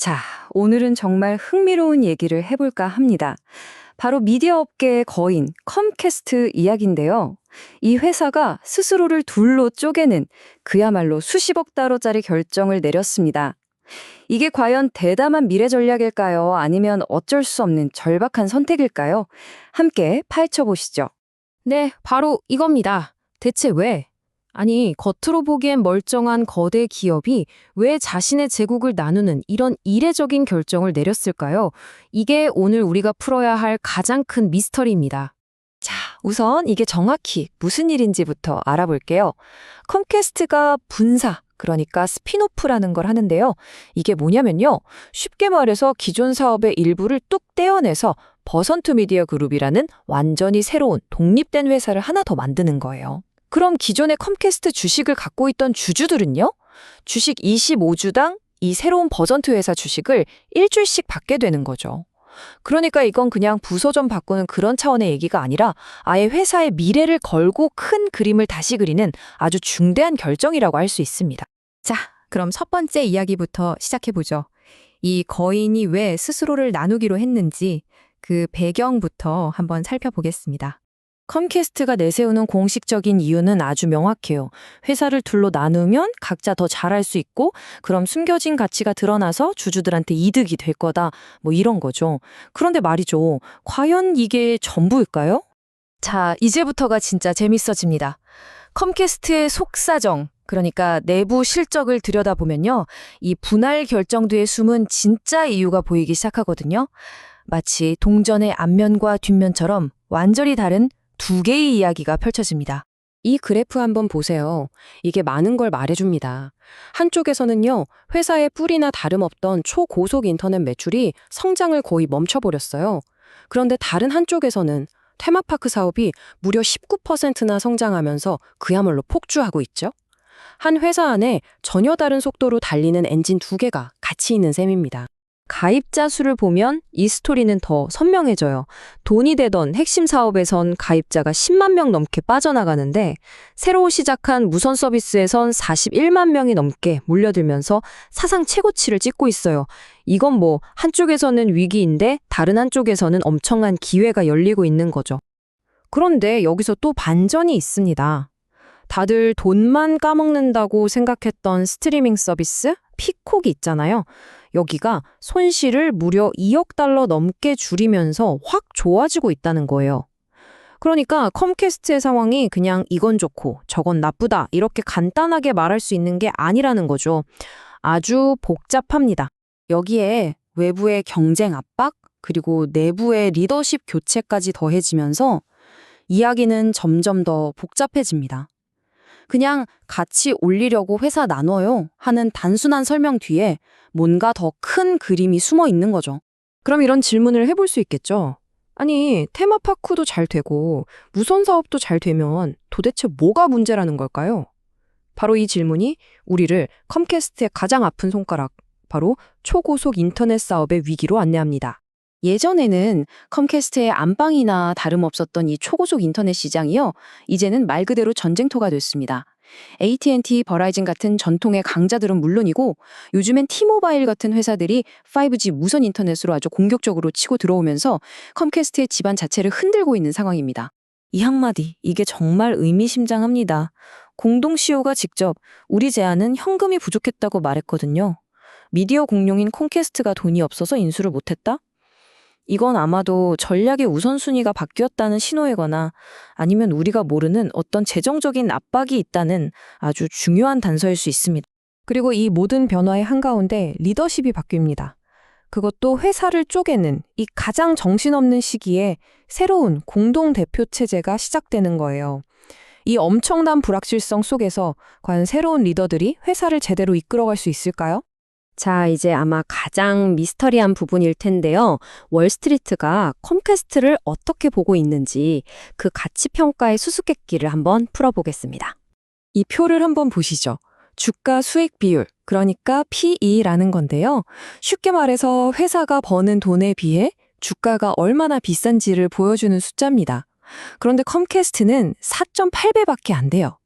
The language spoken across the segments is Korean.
자, 오늘은 정말 흥미로운 얘기를 해볼까 합니다. 바로 미디어 업계의 거인, 컴캐스트 이야기인데요. 이 회사가 스스로를 둘로 쪼개는 그야말로 수십억 달러짜리 결정을 내렸습니다. 이게 과연 대담한 미래 전략일까요? 아니면 어쩔 수 없는 절박한 선택일까요? 함께 파헤쳐보시죠. 네, 바로 이겁니다. 대체 왜? 아니, 겉으로 보기엔 멀쩡한 거대 기업이 왜 자신의 제국을 나누는 이런 이례적인 결정을 내렸을까요? 이게 오늘 우리가 풀어야 할 가장 큰 미스터리입니다. 자, 우선 이게 정확히 무슨 일인지부터 알아볼게요. 컴캐스트가 분사, 그러니까 스핀오프라는 걸 하는데요. 이게 뭐냐면요. 쉽게 말해서 기존 사업의 일부를 뚝 떼어내서 버선투 미디어 그룹이라는 완전히 새로운 독립된 회사를 하나 더 만드는 거예요. 그럼 기존의 컴캐스트 주식을 갖고 있던 주주들은요? 주식 25주당 이 새로운 버선투 회사 주식을 일주일씩 받게 되는 거죠. 그러니까 이건 그냥 부서 좀 바꾸는 그런 차원의 얘기가 아니라 아예 회사의 미래를 걸고 큰 그림을 다시 그리는 아주 중대한 결정이라고 할 수 있습니다. 자, 그럼 첫 번째 이야기부터 시작해보죠. 이 거인이 왜 스스로를 나누기로 했는지 그 배경부터 한번 살펴보겠습니다. 컴캐스트가 내세우는 공식적인 이유는 아주 명확해요. 회사를 둘로 나누면 각자 더 잘할 수 있고 그럼 숨겨진 가치가 드러나서 주주들한테 이득이 될 거다. 뭐 이런 거죠. 그런데 말이죠. 과연 이게 전부일까요? 자, 이제부터가 진짜 재밌어집니다. 컴캐스트의 속사정, 그러니까 내부 실적을 들여다보면요. 이 분할 결정 뒤에 숨은 진짜 이유가 보이기 시작하거든요. 마치 동전의 앞면과 뒷면처럼 완전히 다른 두 개의 이야기가 펼쳐집니다. 이 그래프 한번 보세요. 이게 많은 걸 말해줍니다. 한쪽에서는요, 회사의 뿌리나 다름없던 초고속 인터넷 매출이 성장을 거의 멈춰버렸어요. 그런데 다른 한쪽에서는 테마파크 사업이 무려 19%나 성장하면서 그야말로 폭주하고 있죠. 한 회사 안에 전혀 다른 속도로 달리는 엔진 두 개가 같이 있는 셈입니다. 가입자 수를 보면 이 스토리는 더 선명해져요. 돈이 되던 핵심 사업에선 가입자가 10만 명 넘게 빠져나가는데 새로 시작한 무선 서비스에선 41만 명이 넘게 몰려들면서 사상 최고치를 찍고 있어요. 이건 뭐 한쪽에서는 위기인데 다른 한쪽에서는 엄청난 기회가 열리고 있는 거죠. 그런데 여기서 또 반전이 있습니다. 다들 돈만 까먹는다고 생각했던 스트리밍 서비스, 피콕이 있잖아요. 여기가 손실을 무려 2억 달러 넘게 줄이면서 확 좋아지고 있다는 거예요. 그러니까 컴캐스트의 상황이 그냥 이건 좋고 저건 나쁘다 이렇게 간단하게 말할 수 있는 게 아니라는 거죠. 아주 복잡합니다. 여기에 외부의 경쟁 압박, 그리고 내부의 리더십 교체까지 더해지면서 이야기는 점점 더 복잡해집니다. 그냥 같이 올리려고 회사 나눠요 하는 단순한 설명 뒤에 뭔가 더 큰 그림이 숨어 있는 거죠. 그럼 이런 질문을 해볼 수 있겠죠. 아니, 테마파크도 잘 되고 무선 사업도 잘 되면 도대체 뭐가 문제라는 걸까요? 바로 이 질문이 우리를 컴캐스트의 가장 아픈 손가락, 바로 초고속 인터넷 사업의 위기로 안내합니다. 예전에는 컴캐스트의 안방이나 다름없었던 이 초고속 인터넷 시장이요. 이제는 말 그대로 전쟁터가 됐습니다. AT&T, 버라이즌 같은 전통의 강자들은 물론이고 요즘엔 T모바일 같은 회사들이 5G 무선 인터넷으로 아주 공격적으로 치고 들어오면서 컴캐스트의 지반 자체를 흔들고 있는 상황입니다. 이 한마디, 이게 정말 의미심장합니다. 공동 CEO가 직접 우리 제안은 현금이 부족했다고 말했거든요. 미디어 공룡인 컴캐스트가 돈이 없어서 인수를 못했다? 이건 아마도 전략의 우선순위가 바뀌었다는 신호이거나 아니면 우리가 모르는 어떤 재정적인 압박이 있다는 아주 중요한 단서일 수 있습니다. 그리고 이 모든 변화의 한가운데 리더십이 바뀝니다. 그것도 회사를 쪼개는 이 가장 정신없는 시기에 새로운 공동대표 체제가 시작되는 거예요. 이 엄청난 불확실성 속에서 과연 새로운 리더들이 회사를 제대로 이끌어갈 수 있을까요? 자, 이제 아마 가장 미스터리한 부분일 텐데요. 월스트리트가 컴캐스트를 어떻게 보고 있는지 그 가치평가의 수수께끼를 한번 풀어보겠습니다. 이 표를 한번 보시죠. 주가 수익 비율, 그러니까 PE라는 건데요. 쉽게 말해서 회사가 버는 돈에 비해 주가가 얼마나 비싼지를 보여주는 숫자입니다. 그런데 컴캐스트는 4.8배밖에 안 돼요.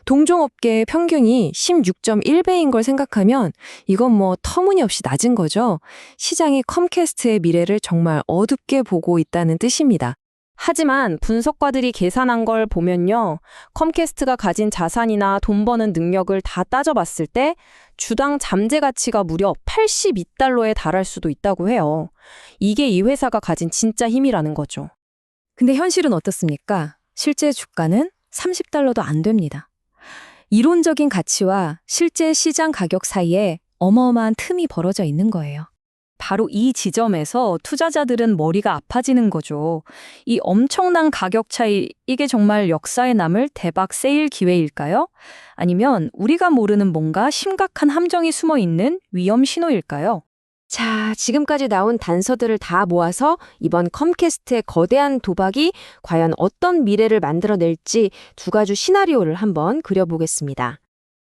동종업계의 평균이 16.1배인 걸 생각하면 이건 뭐 터무니없이 낮은 거죠. 시장이 컴캐스트의 미래를 정말 어둡게 보고 있다는 뜻입니다. 하지만 분석가들이 계산한 걸 보면요. 컴캐스트가 가진 자산이나 돈 버는 능력을 다 따져봤을 때 주당 잠재 가치가 무려 82달러에 달할 수도 있다고 해요. 이게 이 회사가 가진 진짜 힘이라는 거죠. 근데 현실은 어떻습니까? 실제 주가는 30달러도 안 됩니다. 이론적인 가치와 실제 시장 가격 사이에 어마어마한 틈이 벌어져 있는 거예요. 바로 이 지점에서 투자자들은 머리가 아파지는 거죠. 이 엄청난 가격 차이, 이게 정말 역사에 남을 대박 세일 기회일까요? 아니면 우리가 모르는 뭔가 심각한 함정이 숨어 있는 위험 신호일까요? 자, 지금까지 나온 단서들을 다 모아서 이번 컴캐스트의 거대한 도박이 과연 어떤 미래를 만들어낼지 두 가지 시나리오를 한번 그려보겠습니다.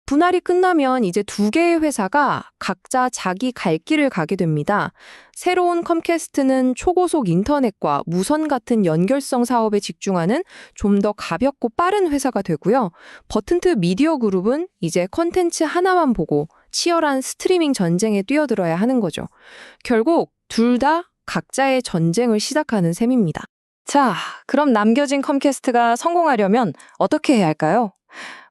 분할이 끝나면 이제 두 개의 회사가 각자 자기 갈 길을 가게 됩니다. 새로운 컴캐스트는 초고속 인터넷과 무선 같은 연결성 사업에 집중하는 좀 더 가볍고 빠른 회사가 되고요. 버튼트 미디어 그룹은 이제 콘텐츠 하나만 보고 치열한 스트리밍 전쟁에 뛰어들어야 하는 거죠. 결국 둘 다 각자의 전쟁을 시작하는 셈입니다. 자, 그럼 남겨진 컴캐스트가 성공하려면 어떻게 해야 할까요?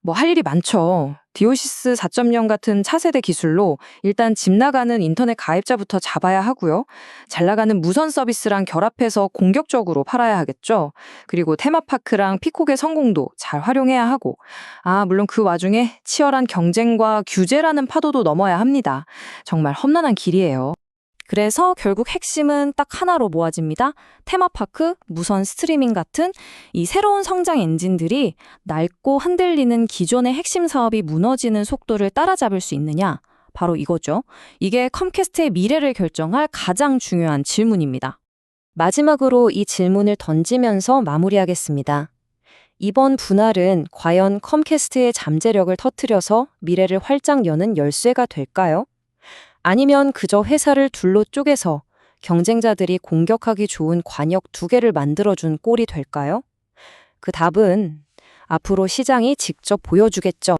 뭐 할 일이 많죠. 디오시스 4.0 같은 차세대 기술로 일단 집 나가는 인터넷 가입자부터 잡아야 하고요. 잘 나가는 무선 서비스랑 결합해서 공격적으로 팔아야 하겠죠. 그리고 테마파크랑 피콕의 성공도 잘 활용해야 하고, 물론 그 와중에 치열한 경쟁과 규제라는 파도도 넘어야 합니다. 정말 험난한 길이에요. 그래서 결국 핵심은 딱 하나로 모아집니다. 테마파크, 무선 스트리밍 같은 이 새로운 성장 엔진들이 낡고 흔들리는 기존의 핵심 사업이 무너지는 속도를 따라잡을 수 있느냐? 바로 이거죠. 이게 컴캐스트의 미래를 결정할 가장 중요한 질문입니다. 마지막으로 이 질문을 던지면서 마무리하겠습니다. 이번 분할은 과연 컴캐스트의 잠재력을 터뜨려서 미래를 활짝 여는 열쇠가 될까요? 아니면 그저 회사를 둘로 쪼개서 경쟁자들이 공격하기 좋은 관역 두 개를 만들어준 꼴이 될까요? 그 답은 앞으로 시장이 직접 보여주겠죠.